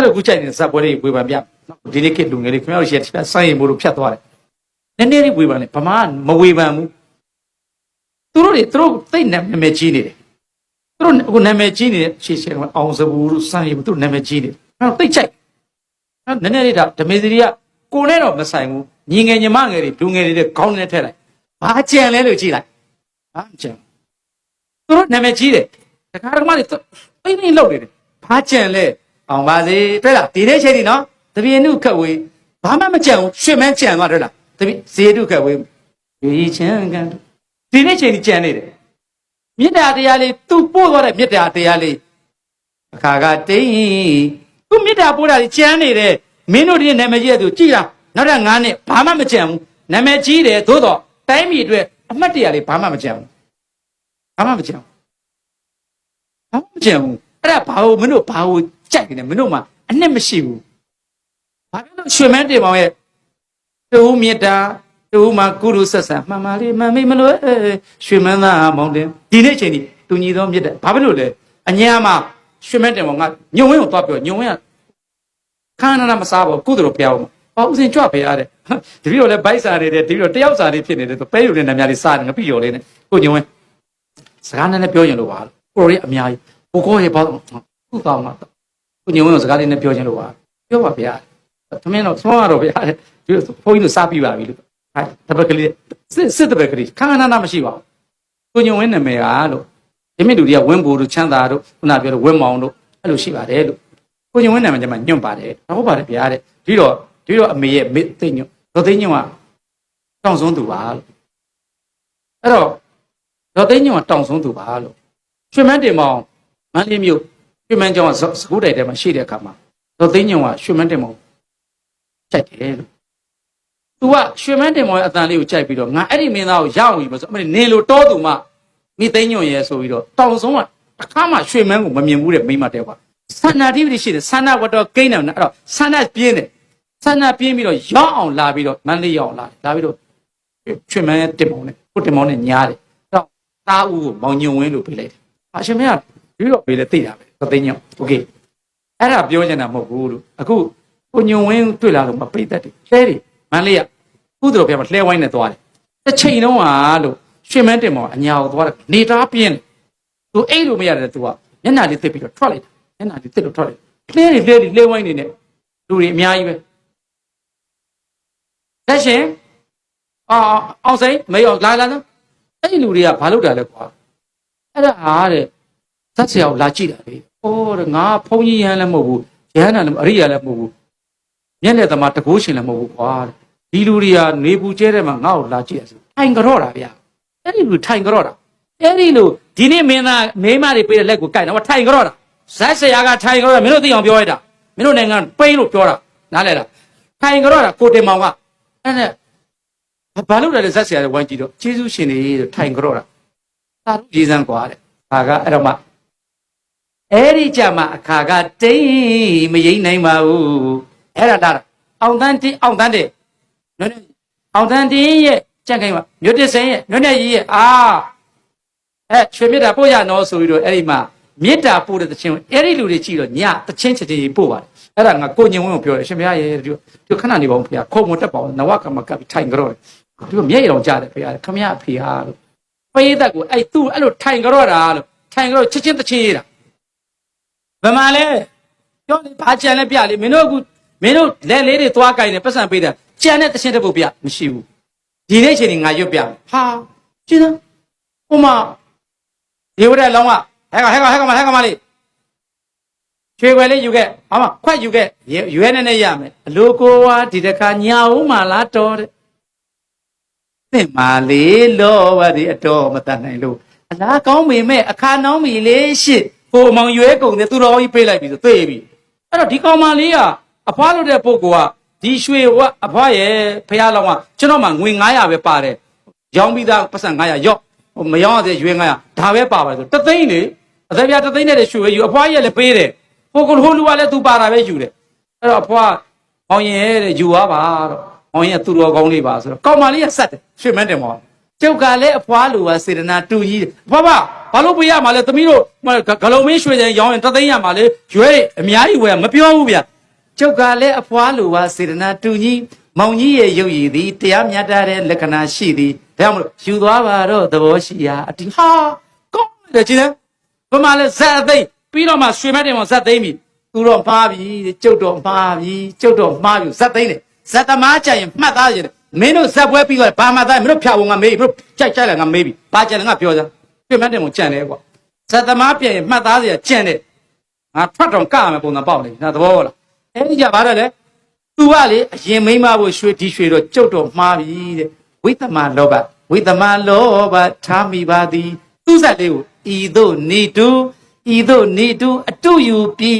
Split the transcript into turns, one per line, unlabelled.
တို့အခုကြိုက်နေတဲ့ဇက်ပွဲလေးဝေဖန်ပြဒီနေ့ခေတ်လူငယ်လေးခင်ဗျားတို့ရှေ့စိုင်းရင်မို့လို့ဖြတ်သွားတယ်နည်းနည်းလေးဝေဖန်တယ်ဗမာမဝေဖန်ဘူးသူတို့သိနာမည်ကြီးနေတယ်သူတို့အခုနာမည်ကြီးနေတဲ့ရှေ့ရှေ့အောင်စဘူးတို့စိုင်းရင်သူတို့နာမည်ကြီးနေတယ်အဲ့တော့သိကြိုက်နည်းနည်းလေးဒါဓမေစီတွေကကိုနဲ့တော့မဆိုင်ဘူးညီငယ်ညီမငယ်တွေလူငယ်တွေခေါင်းနဲ့ထည့်လိုက်ဘာကြံလဲလို့ကြည့်လိုက်ဘာမကြံသူတို့နာမည်ကြီးတယ်တခါတခါမှတိတ်လောက်နေတယ်ဘာကြံလဲအောင်ပါစေတွေ့လားဒီနေ့ချိန်ဒီနော်တပည့်နုခက်ဝေးဘာမှမကြံဘူးရွှေမန်းကြံသွားတွေ့လားတပည့်ဇေတုခက်ဝေးရေချမ်းကန်ဒီနေ့ချိန်ဒီကြံနေတယ်မေတ္တာတရားလေးသူ့ပို့သွားတဲ့မေတ္တာတရားလေးအခါကတိတ်သူမေတ္တာပို့တာကြီးကြံနေတယ်မင်းတို့ဒီနာမည်ကြီးတဲ့သူကြည်လားနောက်တဲ့9နှစ်ဘာမှမကြံဘူးနာမည်ကြီးတယ်သို့တော့တိုင်းပြည်အတွက်အမှတ်တရလေးဘာမှမကြံဘူးဘာမှမကြံဘူးအဲ့ဒါဘာလို့မင်းတို့ဘာလို့ကြိုက်နေလဲမင်းတို့မှအနှစ်မရှိဘူးဘာဖြစ်လို့ရွှေမန်းတင်ပေါင်းရဲ့တူမေတ္တာတူမှာကုရုဆက်ဆံမှန်ပါလေမှန်မိမလို့ရွှေမန်းသားမောင်တင်ဒီနေ့ချိန်ဒီတူညီသောမေတ္တာဘာဖြစ်လို့လဲအညာမှာရွှေမန်းတင်ပေါင်းကညုံဝင်းကိုသွားပြောညုံဝင်းကခန္ဓာနာမစားဘူးကုသိုလ်ဖျားအောင်ဘာဥစဉ်ကြွဖျားတယ်တပည့်တော်လည်းဗိုက်စားနေတယ်တပည့်တော်တယောက်စားနေဖြစ်နေတယ်ပဲယူနေတဲ့နာမည်လေးစားတယ်ငပိရော်လေးနဲ့ကိုညုံဝင်းစကားနဲ့ပြောရင်လို့ပါကိုရီအများကြီးကိုကောရဲ့ဘာခုတောင်းမှာကိုညုံဝင်စကားလေးနဲ့ပြောချင်းလို့ပါပြောပါဗျာသမင်းတော့သွန်းရတော့ဗျာဒီဘုန်းကြီးတို့စားပြီးပါပြီလို့တပတ်ကလေးစစ်တပတ်ကလေးခန္ဓာနာမရှိပါဘူးကိုညုံဝင်နာမည်ကလို့ဒီမိတူတွေကဝင်းဘူတို့ချမ်းသာတို့ခုနပြောလို့ဝင်းမောင်တို့အဲ့လိုရှိပါတယ်လို့ကိုညုံဝင်နာမည်ကျမှညွန့်ပါတယ်ဟုတ်ပါတယ်ဗျာတဲ့ဒီတော့အမေရဲ့မိသိညွန့်ဒေါ်သိညွန့်ကတောင်းဆုံးသူပါလို့အဲ့တော့ဒေါ်သိညွန့်ကတောင်းဆုံးသူပါလို့ရွှေမန်းတင်မောင်မန္တလေးမြို့ရွှေမန်းကျောင်းကစကူးတိုင်ထဲမှာရှိတဲ့အခါမှာဒေါ်သိညွန့်ကရွှေမန်းတင်မောင်ကြိုက်တယ်လို့သူကရွှေမန်းတင်မောင်ရဲ့အတန်လေးကိုကြိုက်ပြီးတော့ငါအဲ့ဒီမင်းသားကိုရအောင်ပြီဆိုအမေနေလို့တောသူမှမိသိညွန့်ရဲဆိုပြီးတော့တောင်ဆုံးကအခါမှရွှေမန်းကိုမမြင်ဘူးတဲ့မိမတဲကွာဆန္ဒတိပတိရှိတယ်ဆန္ဒဝတ္တကိန်းတယ်အဲ့တော့ဆန္ဒပြင်းတယ်ဆန္ဒပြင်းပြီးတော့ရောက်အောင်လာပြီးတော့မန္တလေးရောက်အောင်လာပြီးတော့ရွှေမန်းတင်မောင်နဲ့ကိုတင်မောင်နဲ့ညားတယ်အဲ့တော့သားဦးကိုမောင်ညွန့်ဝင်းလို့ပြေးလိုက်တယ်အရှင်မင်းကပြီးတော့ပြေးလေသိတာပဲသသိညောင်းโอเคအဲ့ဒါပြောချင်တာမဟုတ်ဘူးလို့အခုကိုညုံဝင်းတွေ့လာတော့မပိတ်သက်တယ်လှဲတယ်မန်းလေးကကုသိုလ်ပြမှာလှဲဝိုင်းနဲ့သွားတယ်တစ်ချိန်လုံးဟာလို့ရွှေမန်းတင်မောင်အညာကိုသွားတယ်နေတာပြင်းတယ်သူအိတ်လို့မရတယ်သူကမျက်နှာလေးတစ်ပြီးတော့ထွက်လိုက်တယ်မျက်နှာလေးတစ်လို့ထွက်လိုက်လှဲလှဲဝိုင်းနေနဲ့လူတွေအများကြီးပဲလက်ရှင်အောင်စိမ့်မေအောင်လာအဲ့ဒီလူတွေကဘာလုပ်တာလဲကွာအဲ့ဒါအားတဲ့ဇက်ဆရာကိုလာကြည့်တာလေ။အော်တဲ့ငါဖုန်းကြီးရဟန်းလည်းမဟုတ်ဘူး။ရဟန်းတာလည်းအရိယာလည်းမဟုတ်ဘူး။မျက်လက်သမားတကိုးရှင်လည်းမဟုတ်ဘူးကွာတဲ့။ဒီလူတွေကနေပူကျဲတဲ့မှာငါ့ကိုလာကြည့်ရဆို။ထိုင်ကြတော့တာဗျာ။အဲ့ဒီလူထိုင်ကြတော့တာ။အဲ့ဒီလူဒီနေ့မင်းသားမိမတွေပေးတဲ့လက်ကိုကိုက်တော့ထိုင်ကြတော့တာ။ဇက်ဆရာကထိုင်ကြတော့တာမင်းတို့သိအောင်ပြောရတာ။မင်းတို့နိုင်ငံပိန်းလို့ပြောတာ။နားလဲလား။ထိုင်ကြတော့တာကိုတင်မောင်ကအဲ့နဲ့ဘာလို့လဲဇက်ဆရာကဝိုင်းကြည့်တော့ကျေးဇူးရှင်တွေထိုင်ကြတော့တာ။သာလို့ရည်စမ်းကွာတဲ့။ဒါကအဲ့တော့မှအဲ့ဒီကြမှာအခါကတိတ်မရိမ့်နိုင်ပါဘူးအဲ့ဒါအောင်တန်းတဲ့နော်အောင်တန်းတင်းရဲ့ကြက်ခိုင်းမှာမြို့တစင်းရဲ့နွနဲ့ကြီးရဲ့ရွှေမြတ်တာပို့ရနော်ဆိုပြီးတော့အဲ့ဒီမှာမြတ်တာပို့တဲ့တခြင်းအဲ့ဒီလူတွေကြည့်တော့ညတခြင်းချစ်ချင်းပို့ပါတယ်အဲ့ဒါငါကိုညင်ဝင်းကိုပြောတယ်ရှင်မရရဲ့ဒီခဏနေပါဦးဖေ။ခုံမတက်ပါဘူးနဝကမကပ်ထိုင်ကြတော့ဒီမျက်ရည်ကြတယ်ဖေ။ခမရဖေဟာလို့ပေးသက်ကိုအဲ့သူ့အဲ့လိုထိုင်ကြတော့တာလို့ထိုင်ကြတော့ချစ်ချင်းတခြင်းရေးတာဘယ်မှာလဲပြောနေဘာကြံလဲပြလေမင်းတို့လက်လေးတွေသွားကြိုင်နေပတ်စံပေးတာကြံတဲ့တခြင်းတစ်ပုတ်ပြမရှိဘူးဒီနေ့ချိန်ငါရွတ်ပြဟာရှင်းသားဟိုမှာဒီဝရက်လောင်းကဟဲကမလေးချွေွယ်လေးယူခဲ့ဟာမခွက်ယူခဲ့ရွဲနဲ့ရမယ်အလိုကိုဝါဒီတခါညာဦးမှလားတော်တဲ့သင်မာလေးလောဝဒီအတော်မတတ်နိုင်လို့အလားကောင်းပေမဲ့အခါနှောင်းမီလေးရှစ်ဟိုမောင်ရွဲကုန်တယ်သူတော်ကြီးပေးလိုက်ပြီဆိုသိပြီအဲ့တော့ဒီကောင်မလေးကအဖွားလို့တဲ့ပုဂ္ဂိုလ်ကဒီရွှေဝအဖွားရဲ့ဖះလောင်းကကျွန်တော်မှငွေ900ပဲပါတယ်ရောင်းပြီးသားပတ်စံ900ရော့မရောင်းရတဲ့ရွှေ900ဒါပဲပါပါဆိုတသိန်းလေအသက်ပြတသိန်းနဲ့ရွှေယူအဖွားရဲ့လည်းပေးတယ်ဟိုလူကလည်းသူပါတာပဲယူတယ်အဲ့တော့အဖွားမောင်ရင်တဲ့ယူသွားပါတော့မောင်ရင်သူတော်ကောင်းလေးပါဆိုတော့ကောင်မလေးကဆက်တယ်ရွှေမန်းတယ်မောင်ကျုပ်ကလည်းအဖွားလူကစေတနာတူကြီးအဖွားဘာလို့ပေးရမှာလဲသမီးတို့ဂလုံးမင်းရွှေကြံရောင်းရင်တသိန်းရမှာလေရွဲအများကြီးဝယ်မပြောဘူးဗျ ကျုပ်ကလည်းအဖွားလိုပါစေတနာတူကြီးမောင်ကြီးရဲ့ရုပ်ရည်သည်တရားမြတ်တဲ့လက္ခဏာရှိသည်ဒါကြောင့်မလို့ယူသွားပါတော့သဘောရှိရာအတီဟာကောင်းတယ်ကြည်တယ်ဘမလည်းဇက်အသိပြီးတော့မှရွှေမတ်တင်ပေါ်ဇက်သိမ့်ပြီသူတော့မှားပြီကျုပ်တော့မှားပြီကျုပ်တော့မှားပြီဇက်သိမ့်တယ်ဇက်သမားကြရင်မှတ်သားရတယ်မင်းတို့ဇက်ပွဲပြီးတော့ဘာမှသားမင်းတို့ဖြာဝင်ငါမေးပြီမင်းတို့ကြိုက်လာငါမေးပြီဘာကြတယ်ငါပြောစမ်းရွှေမတ်တင်ပေါ်ကြံတယ်ကွာဇက်သမားပြန်ရင်မှတ်သားစရာကြံတယ်ငါထွက်တော့ကရမယ်ပုံစံပေါက်နေပြီနော်သဘောဟုတ်လားအဲ့ဒီကြပါတော့လေသူကလေအရင်မိမဖို့ရွှေဒီရွှေတော့ကျုပ်တော့မှားပြီတဲ့ဝိသမလောဘထားမိပါသည်သူ့ဇက်လေးကိုဤသို့နေတူအတူယူပြီး